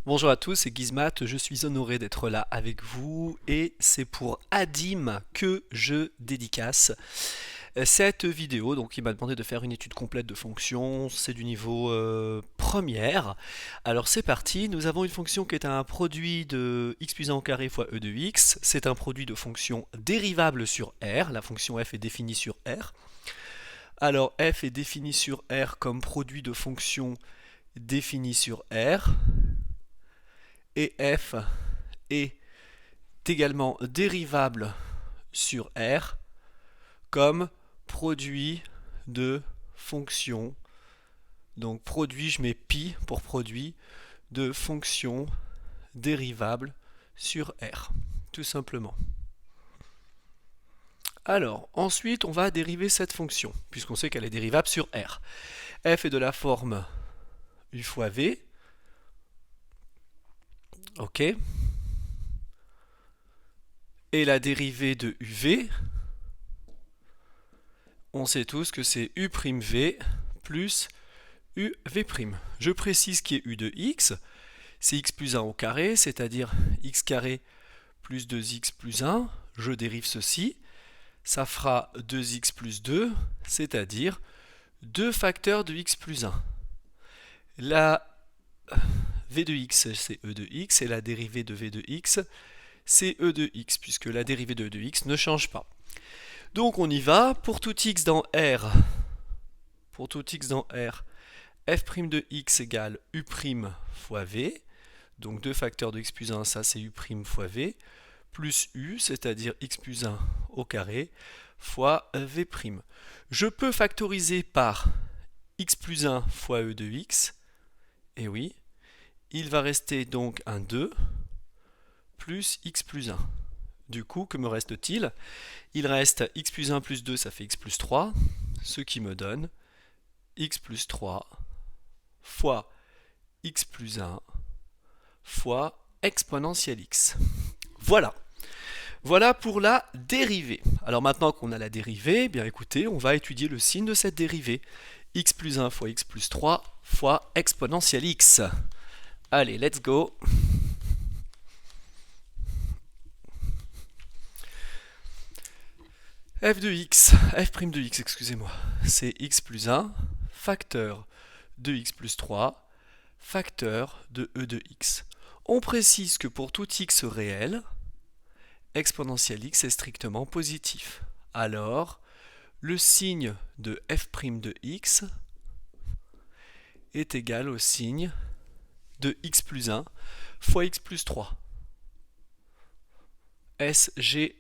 Bonjour à tous, c'est Gizmat, je suis honoré d'être là avec vous et c'est pour Adim que je dédicace cette vidéo. Donc il m'a demandé de faire une étude complète de fonctions, c'est du niveau première. Alors c'est parti, nous avons une fonction qui est un produit de x plus 1 au carré fois e de x. C'est un produit de fonction dérivable sur R, la fonction f est définie sur R. Alors f est définie sur R comme produit de fonction définie sur R. Et f est également dérivable sur R comme produit de fonction. Donc produit, je mets pi pour produit de fonction dérivable sur R, tout simplement. Alors, ensuite, on va dériver cette fonction, puisqu'on sait qu'elle est dérivable sur R. F est de la forme u fois v. Ok. Et la dérivée de uv, on sait tous que c'est u'v plus uv'. Je précise qui est u de x, c'est x plus 1 au carré, c'est-à-dire x carré plus 2x plus 1. Je dérive ceci, ça fera 2x plus 2, c'est-à-dire 2 facteurs de x plus 1. La v de x, c'est e de x, et la dérivée de v de x, c'est e de x, puisque la dérivée de e de x ne change pas. Donc on y va, pour tout x dans R, f' de x égale u' fois v, donc 2 facteurs de x plus 1, ça c'est u' fois v, plus u, c'est-à-dire x plus 1 au carré, fois v'. Je peux factoriser par x plus 1 fois e de x, et oui, il va rester donc un 2 plus x plus 1. Du coup, que me reste-t-il? Il reste x plus 1 plus 2, ça fait x plus 3, ce qui me donne x plus 3 fois x plus 1 fois exponentielle x. Voilà. Voilà pour la dérivée. Alors maintenant qu'on a la dérivée, eh bien écoutez, on va étudier le signe de cette dérivée. X plus 1 fois x plus 3 fois exponentielle x. Allez, let's go. f' de x, excusez-moi, c'est x plus 1, facteur de x plus 3, facteur de e de x. On précise que pour tout x réel, exponentielle x est strictement positif. Alors, le signe de f' de x est égal au signe de x plus 1 fois x plus 3. SG,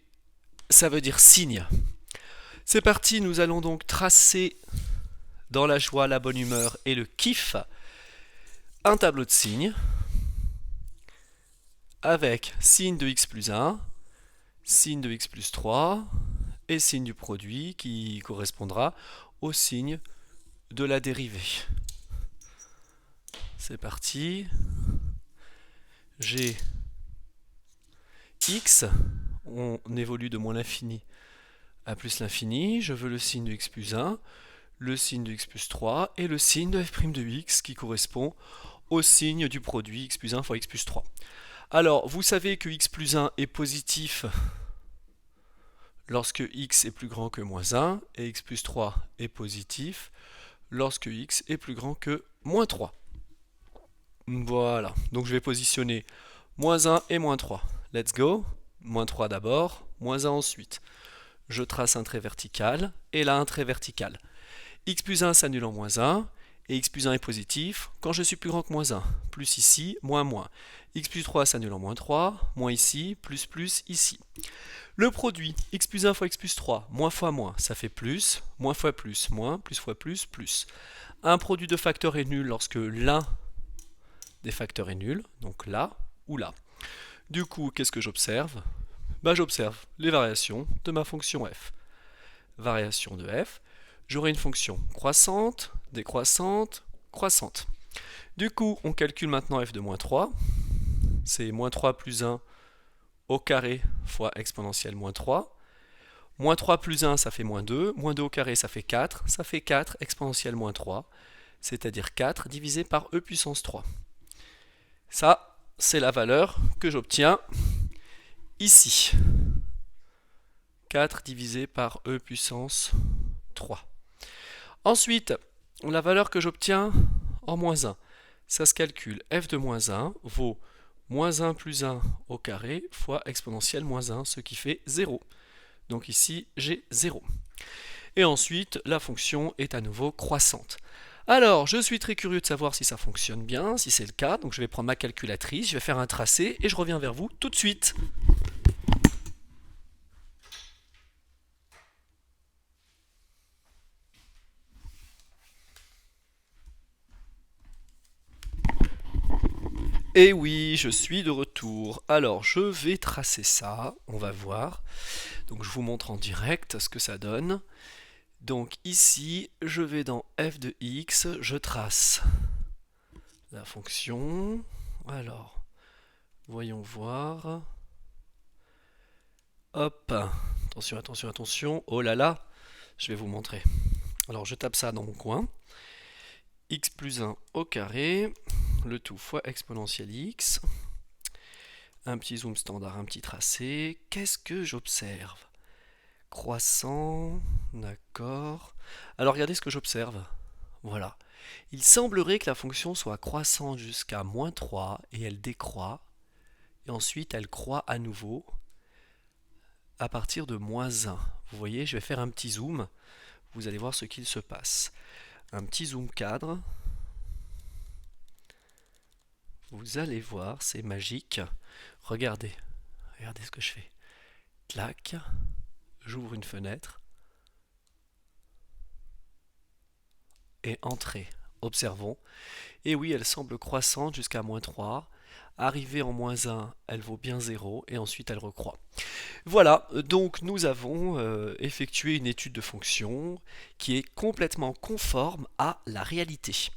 ça veut dire signe. C'est parti, nous allons donc tracer dans la joie, la bonne humeur et le kiff un tableau de signes avec signe de x plus 1, signe de x plus 3 et signe du produit qui correspondra au signe de la dérivée. C'est parti. J'ai x, on évolue de moins l'infini à plus l'infini, je veux le signe de x plus 1, le signe de x plus 3 et le signe de f' de x qui correspond au signe du produit x plus 1 fois x plus 3. Alors, vous savez que x plus 1 est positif lorsque x est plus grand que moins 1 et x plus 3 est positif lorsque x est plus grand que moins 3. Voilà, donc je vais positionner moins 1 et moins 3. Let's go. Moins 3 d'abord, moins 1 ensuite. Je trace un trait vertical, et là un trait vertical. X plus 1 s'annule en moins 1, et x plus 1 est positif quand je suis plus grand que moins 1. Plus ici, moins moins. X plus 3 s'annule en moins 3, moins ici, plus ici. Le produit, x plus 1 fois x plus 3, moins fois moins, ça fait plus, moins fois plus, moins, plus fois plus, plus. Un produit de facteurs est nul lorsque l'un des facteurs est nul, donc là ou là. Du coup, qu'est-ce que j'observe? J'observe les variations de ma fonction f. Variation de f, j'aurai une fonction croissante, décroissante, croissante. Du coup, on calcule maintenant f de moins 3. C'est moins 3 plus 1 au carré fois exponentielle moins 3. Moins 3 plus 1, ça fait moins 2. Moins 2 au carré, ça fait 4. Ça fait 4 exponentielle moins 3, c'est-à-dire 4 divisé par e puissance 3. Ça, c'est la valeur que j'obtiens ici. 4 divisé par e puissance 3. Ensuite, la valeur que j'obtiens en moins 1, ça se calcule. F de moins 1 vaut moins 1 plus 1 au carré fois exponentielle moins 1, ce qui fait 0. Donc ici, j'ai 0. Et ensuite, la fonction est à nouveau croissante. Alors, je suis très curieux de savoir si ça fonctionne bien, si c'est le cas. Donc je vais prendre ma calculatrice, je vais faire un tracé et je reviens vers vous tout de suite. Et oui, je suis de retour. Alors, je vais tracer ça, on va voir. Donc je vous montre en direct ce que ça donne. Donc ici, je vais dans f de x, je trace la fonction. Alors, voyons voir. Hop, attention, attention, attention. Oh là là, je vais vous montrer. Alors je tape ça dans mon coin. X plus 1 au carré, le tout fois exponentielle x. Un petit zoom standard, un petit tracé. Qu'est-ce que j'observe? Croissant, d'accord. Alors regardez ce que j'observe. Voilà. Il semblerait que la fonction soit croissante jusqu'à moins 3 et elle décroît. Et ensuite elle croît à nouveau à partir de moins 1. Vous voyez, je vais faire un petit zoom. Vous allez voir ce qu'il se passe. Un petit zoom cadre. Vous allez voir, c'est magique. Regardez, regardez ce que je fais. Clac, j'ouvre une fenêtre. Et entrée. Observons. Et oui, elle semble croissante jusqu'à moins 3. Arrivée en moins 1, elle vaut bien 0 et ensuite elle recroît. Voilà, donc nous avons effectué une étude de fonction qui est complètement conforme à la réalité.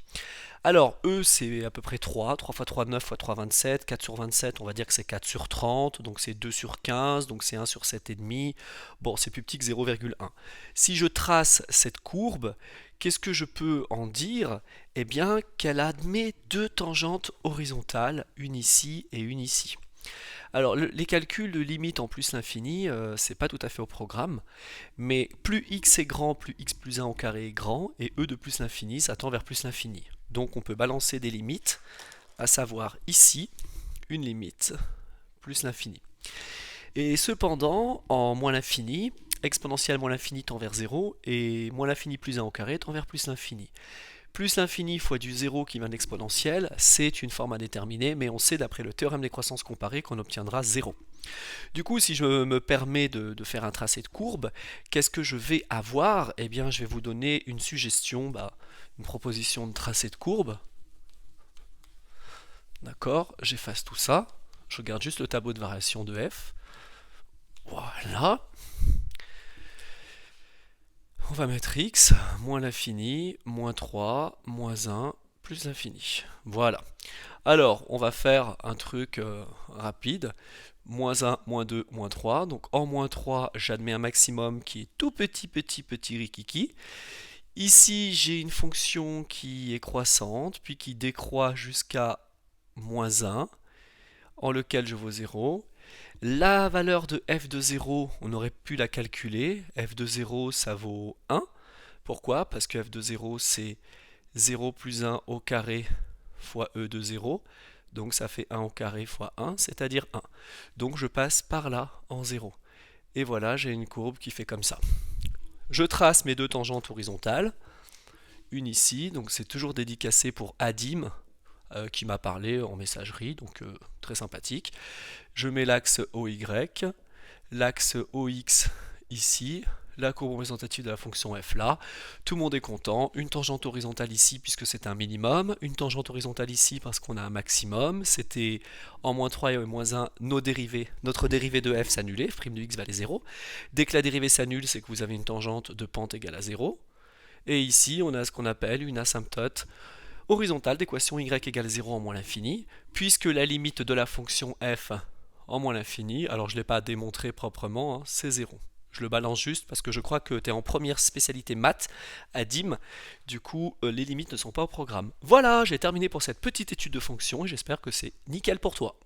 Alors, E, c'est à peu près 3. 3 fois 3, 9 fois 3, 27. 4 sur 27, on va dire que c'est 4 sur 30. Donc c'est 2 sur 15. Donc c'est 1 sur 7,5. Bon, c'est plus petit que 0,1. Si je trace cette courbe, qu'est-ce que je peux en dire? Eh bien, qu'elle admet deux tangentes horizontales, une ici et une ici. Alors, les calculs de limite en plus l'infini, c'est pas tout à fait au programme, mais plus x est grand, plus x plus 1 au carré est grand, et e de plus l'infini, ça tend vers plus l'infini. Donc on peut balancer des limites, à savoir ici, une limite, plus l'infini. Et cependant, en moins l'infini, exponentielle moins l'infini tend vers 0, et moins l'infini plus 1 au carré tend vers plus l'infini. Plus l'infini fois du 0 qui vient de l'exponentielle, c'est une forme indéterminée, mais on sait d'après le théorème des croissances comparées qu'on obtiendra 0. Du coup, si je me permets de faire un tracé de courbe, qu'est-ce que je vais avoir? Eh bien, je vais vous donner une suggestion, une proposition de tracé de courbe. D'accord, j'efface tout ça. Je regarde juste le tableau de variation de f. Voilà. On va mettre x, moins l'infini, moins 3, moins 1, plus l'infini. Voilà. Alors, on va faire un truc rapide. Moins 1, moins 2, moins 3. Donc en moins 3, j'admets un maximum qui est tout petit, petit, petit rikiki. Ici, j'ai une fonction qui est croissante, puis qui décroît jusqu'à moins 1, en lequel je vaux 0. La valeur de f de 0, on aurait pu la calculer. F de 0, ça vaut 1. Pourquoi? Parce que f de 0, c'est 0 plus 1 au carré fois e de 0. Donc ça fait 1 au carré fois 1, c'est-à-dire 1. Donc je passe par là en 0. Et voilà, j'ai une courbe qui fait comme ça. Je trace mes deux tangentes horizontales. Une ici, donc c'est toujours dédicacé pour Adim, qui m'a parlé en messagerie, donc très sympathique. Je mets l'axe OY, l'axe OX ici, la courbe représentative de la fonction f là. Tout le monde est content. Une tangente horizontale ici puisque c'est un minimum, une tangente horizontale ici parce qu'on a un maximum. C'était en moins 3 et moins 1, notre dérivée de f s'annulait, f' de x valait 0. Dès que la dérivée s'annule, c'est que vous avez une tangente de pente égale à 0. Et ici, on a ce qu'on appelle une asymptote horizontale d'équation y égale 0 en moins l'infini, puisque la limite de la fonction f en moins l'infini, alors je ne l'ai pas démontré proprement, c'est 0. Je le balance juste parce que je crois que tu es en première spécialité maths à DIM. Du coup, les limites ne sont pas au programme. Voilà, j'ai terminé pour cette petite étude de fonction et j'espère que c'est nickel pour toi.